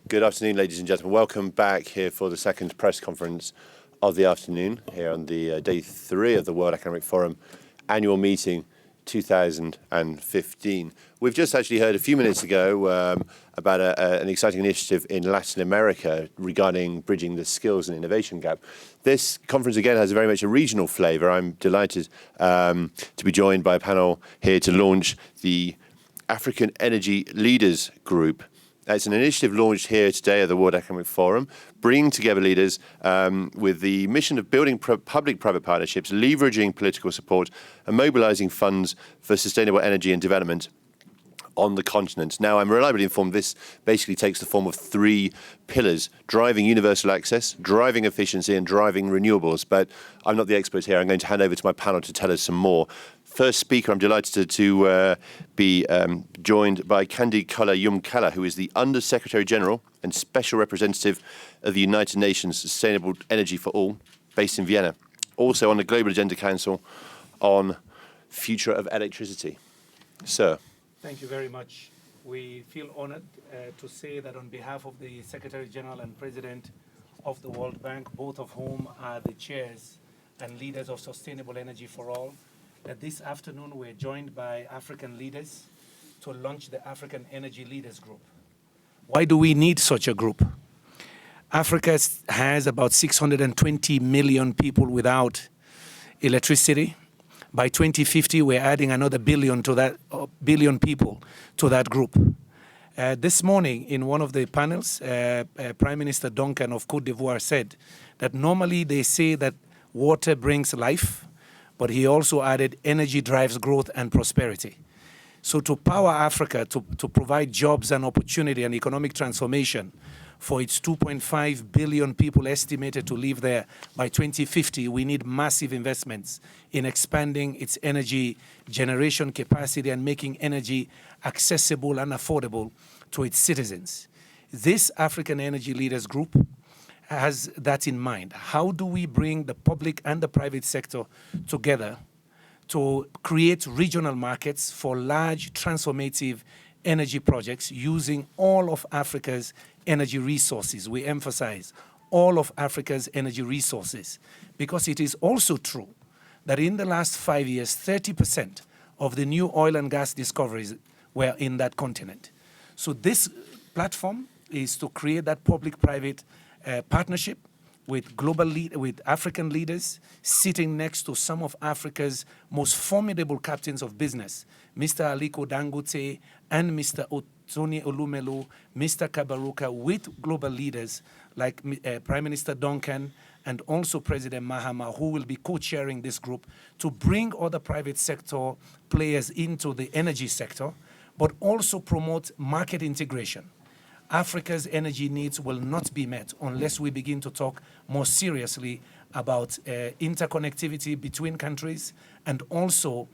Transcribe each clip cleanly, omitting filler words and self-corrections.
Good afternoon, ladies and gentlemen. Welcome back here for the second press conference of the afternoon, here on the day 3 of the World Economic Forum annual meeting 2015. We've just actually heard a few minutes ago about an exciting initiative in Latin America regarding bridging the skills and innovation gap. This conference again has very much a regional flavour. I'm delighted to be joined by a panel here to launch the African Energy Leaders Group. It's an initiative launched here today at the World Economic Forum, bringing together leaders with the mission of building public-private partnerships, leveraging political support, and mobilizing funds for sustainable energy and development on the continent. Now, I'm reliably informed this basically takes the form of 3 pillars: driving universal access, driving efficiency, and driving renewables. But I'm not the expert here. I'm going to hand over to my panel to tell us some more. First speaker, I'm delighted to be joined by Kandi Kala-Yumkala, who is the Under-Secretary General and Special Representative of the United Nations Sustainable Energy for All, based in Vienna. Also on the Global Agenda Council on Future of Electricity. Sir. Thank you very much. We feel honored to say that on behalf of the Secretary General and President of the World Bank, both of whom are the chairs and leaders of Sustainable Energy for All, that this afternoon we're joined by African leaders to launch the African Energy Leaders Group. Why do we need such a group? Africa has about 620 million people without electricity. By 2050, we're adding another billion people to that group. This morning, in one of the panels, Prime Minister Duncan of Côte d'Ivoire said that normally they say that water brings life, but he also added energy drives growth and prosperity. So to power Africa, to provide jobs and opportunity and economic transformation for its 2.5 billion people estimated to live there by 2050, we need massive investments in expanding its energy generation capacity and making energy accessible and affordable to its citizens. This African Energy Leaders Group has that in mind. How do we bring the public and the private sector together to create regional markets for large transformative energy projects using all of Africa's energy resources? We emphasize all of Africa's energy resources, because it is also true that in the last 5 years, 30% of the new oil and gas discoveries were in that continent. So this platform is to create that public-private partnership with with African leaders sitting next to some of Africa's most formidable captains of business, Mr. Aliko Dangote and Mr. Tony Olumelu, Mr. Kabaruka, with global leaders like Prime Minister Duncan and also President Mahama, who will be co-chairing this group to bring other private sector players into the energy sector, but also promote market integration. Africa's energy needs will not be met unless we begin to talk more seriously about interconnectivity between countries and also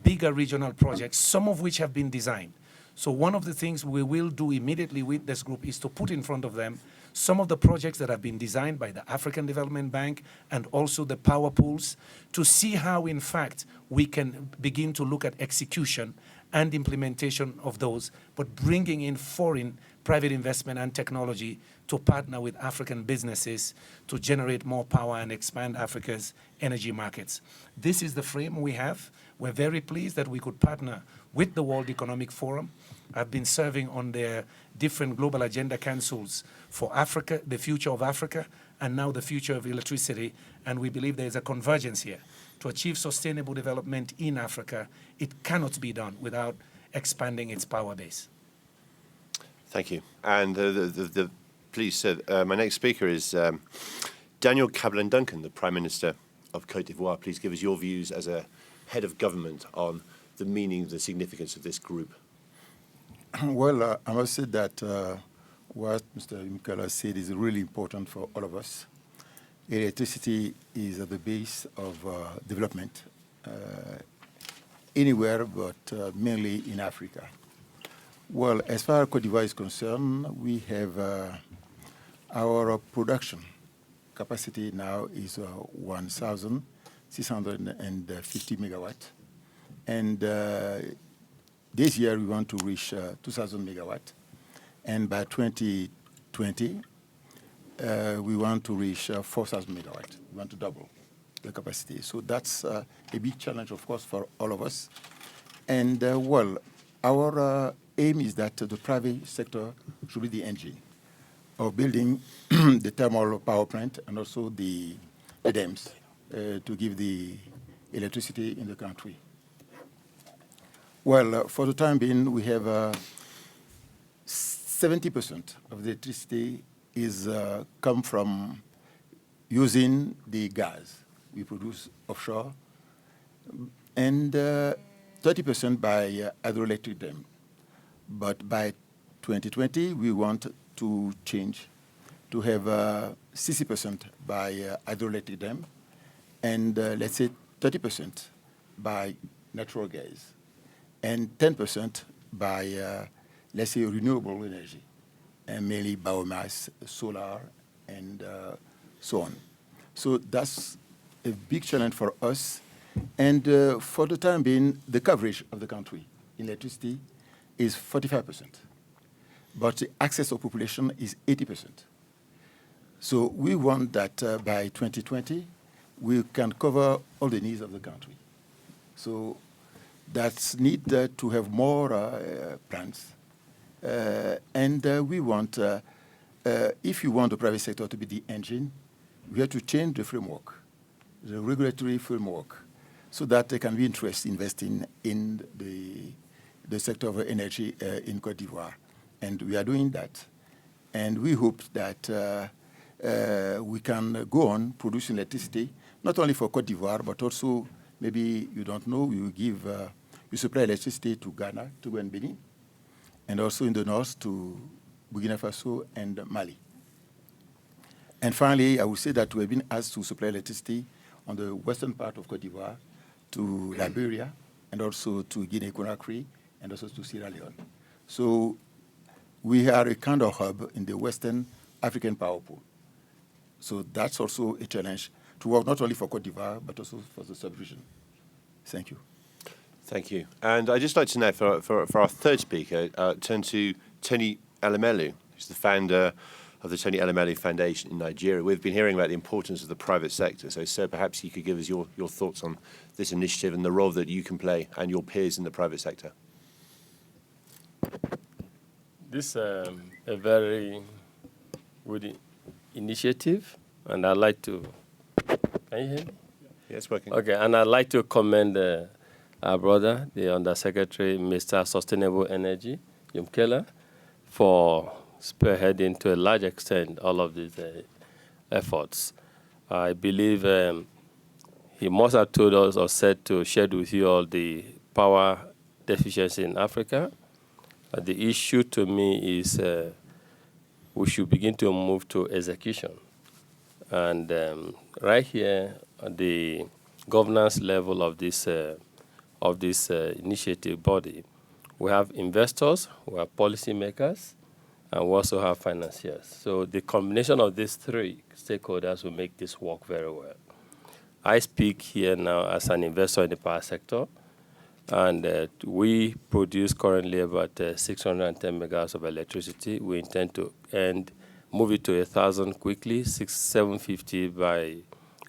bigger regional projects, some of which have been designed. So one of the things we will do immediately with this group is to put in front of them some of the projects that have been designed by the African Development Bank and also the power pools, to see how, in fact, we can begin to look at execution and implementation of those, but bringing in foreign private investment and technology to partner with African businesses to generate more power and expand Africa's energy markets. This is the frame we have. We're very pleased that we could partner with the World Economic Forum. I've been serving on their different global agenda councils for Africa, the future of Africa, and now the future of electricity. And we believe there is a convergence here. To achieve sustainable development in Africa, it cannot be done without expanding its power base. Thank you. And please, sir, my next speaker is Daniel Kablan-Duncan, the Prime Minister of Côte d'Ivoire. Please give us your views as a head of government on the meaning, the significance of this group. Well, I must say that what Mr. Yumkala said is really important for all of us. Electricity is at the base of development anywhere, but mainly in Africa. Well, as far as Côte d'Ivoire is concerned, we have our production capacity now is 1,650 megawatt. And this year we want to reach 2,000 megawatt. And by 20 2020, we want to reach 4,000 megawatt. We want to double the capacity. So that's a big challenge, of course, for all of us. And, well, our aim is that the private sector should be the engine of building the thermal power plant and also the dams to give the electricity in the country. Well, for the time being, we have 70% of the electricity is come from using the gas we produce offshore, and 30% by hydroelectric dam. But by 2020, we want to change to have 60% by hydroelectric dam, and let's say 30% by natural gas, and 10% by, let's say, renewable energy, and mainly biomass, solar, and so on. So that's a big challenge for us. And for the time being, the coverage of the country in electricity is 45%. But the access of population is 80%. So we want that by 2020, we can cover all the needs of the country. So that's need to have more plants. And we want, if you want the private sector to be the engine, we have to change the framework, the regulatory framework, so that they can be interested in investing in the sector of energy in Côte d'Ivoire. And we are doing that. And we hope that we can go on producing electricity, not only for Côte d'Ivoire, but also, maybe you don't know, we supply electricity to Ghana, Togo and Benin, and also in the north to Burkina Faso and Mali. And finally, I would say that we have been asked to supply electricity on the western part of Côte d'Ivoire to Liberia, and also to Guinea-Conakry, and also to Sierra Leone. So we are a kind of hub in the Western African power pool. So that's also a challenge to work not only for Côte d'Ivoire, but also for the sub-region. Thank you. Thank you. And I'd just like to know, for our third speaker, turn to Tony Elumelu, who's the founder of the Tony Elumelu Foundation in Nigeria. We've been hearing about the importance of the private sector. So, sir, perhaps you could give us your thoughts on this initiative and the role that you can play and your peers in the private sector. This is a very good initiative, and I'd like to... Can you hear me? Yeah, it's working. Okay, and I'd like to commend our brother, the Undersecretary, Mr. Sustainable Energy, Yumkela, for spearheading to a large extent all of these efforts. I believe he must have told us or said to share with you all the power deficiency in Africa. The issue to me is we should begin to move to execution. And right here at the governance level of this initiative body, we have investors, we have policymakers, and we also have financiers. So the combination of these three stakeholders will make this work very well. I speak here now as an investor in the power sector, and we produce currently about 610 megawatts of electricity. We intend to move it to 1,000 quickly, 750 by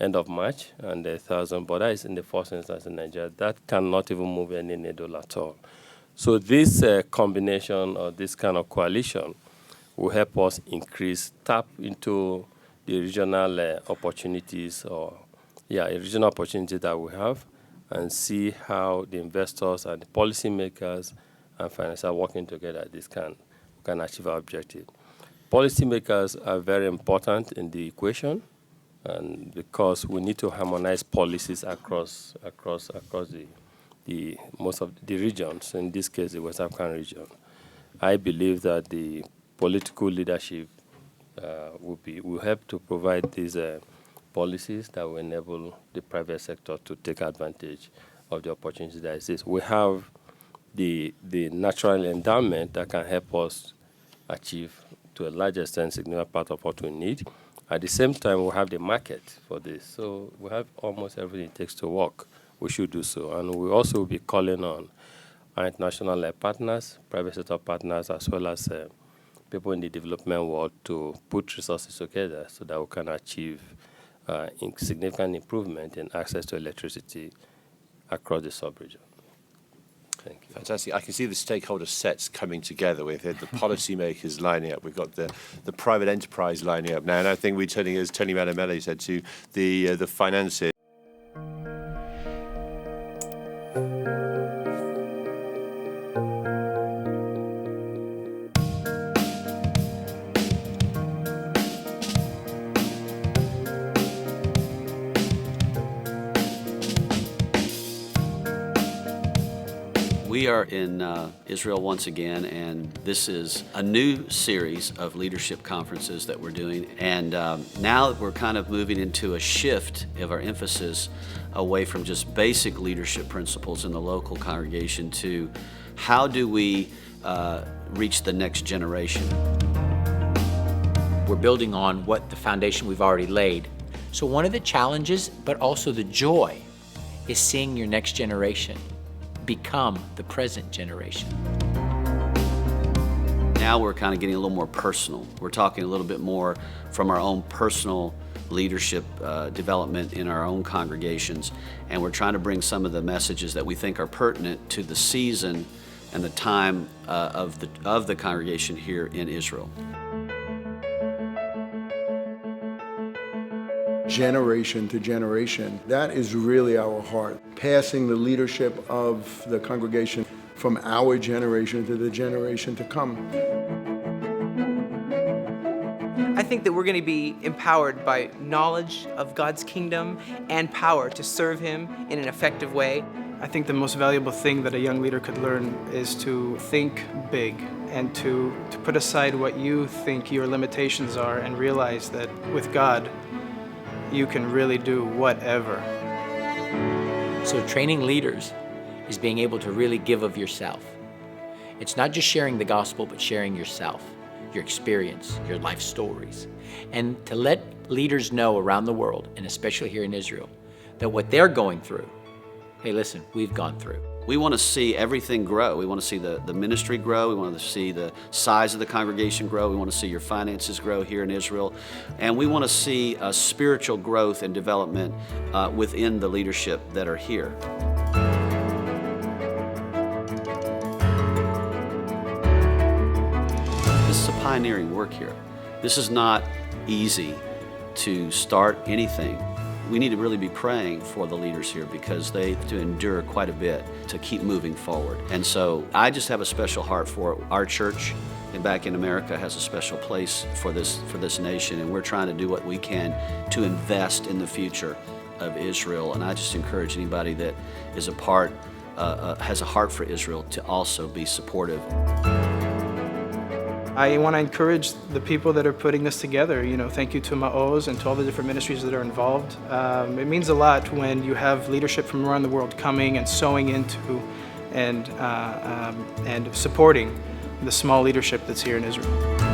end of March, and 1,000, but that is in the first instance in Nigeria. That cannot even move any needle at all. So this combination or this kind of coalition will help us tap into the regional opportunities regional opportunities that we have, and see how the investors and the policymakers and financiers are working together. This can achieve our objective. Policymakers are very important in the equation, and because we need to harmonize policies across the most of the regions, in this case the West African region. I believe that the political leadership will help to provide these policies that will enable the private sector to take advantage of the opportunities that exist. We have the natural endowment that can help us achieve, to a large extent, a significant part of what we need. At the same time, we have the market for this. So we have almost everything it takes to work. We should do so. And we also will be calling on our international partners, private sector partners, as well as people in the development world to put resources together so that we can achieve significant improvement in access to electricity across the sub-region. Thank you. Fantastic. I can see the stakeholder sets coming together. We've had the policymakers lining up. We've got the private enterprise lining up now. And I think we're turning, as Tony Malamele said, to the finances. We are in Israel once again, and this is a new series of leadership conferences that we're doing. And now we're kind of moving into a shift of our emphasis away from just basic leadership principles in the local congregation to how do we reach the next generation. We're building on what the foundation we've already laid. So one of the challenges, but also the joy, is seeing your next generation become the present generation. Now we're kind of getting a little more personal. We're talking a little bit more from our own personal leadership development in our own congregations, and we're trying to bring some of the messages that we think are pertinent to the season and the time of the congregation here in Israel. Generation to generation. That is really our heart, passing the leadership of the congregation from our generation to the generation to come. I think that we're going to be empowered by knowledge of God's kingdom and power to serve Him in an effective way. I think the most valuable thing that a young leader could learn is to think big and to put aside what you think your limitations are and realize that with God, you can really do whatever. So training leaders is being able to really give of yourself. It's not just sharing the gospel, but sharing yourself, your experience, your life stories. And to let leaders know around the world, and especially here in Israel, that what they're going through, hey, listen, we've gone through. We want to see everything grow. We want to see the ministry grow. We want to see the size of the congregation grow. We want to see your finances grow here in Israel. And we want to see a spiritual growth and development within the leadership that are here. This is a pioneering work here. This is not easy to start anything. We need to really be praying for the leaders here because they have to endure quite a bit to keep moving forward. And so I just have a special heart for our church, and back in America has a special place for this nation, and we're trying to do what we can to invest in the future of Israel. And I just encourage anybody that is has a heart for Israel to also be supportive. I want to encourage the people that are putting this together. Thank you to Ma'oz and to all the different ministries that are involved. It means a lot when you have leadership from around the world coming and sowing into and supporting the small leadership that's here in Israel.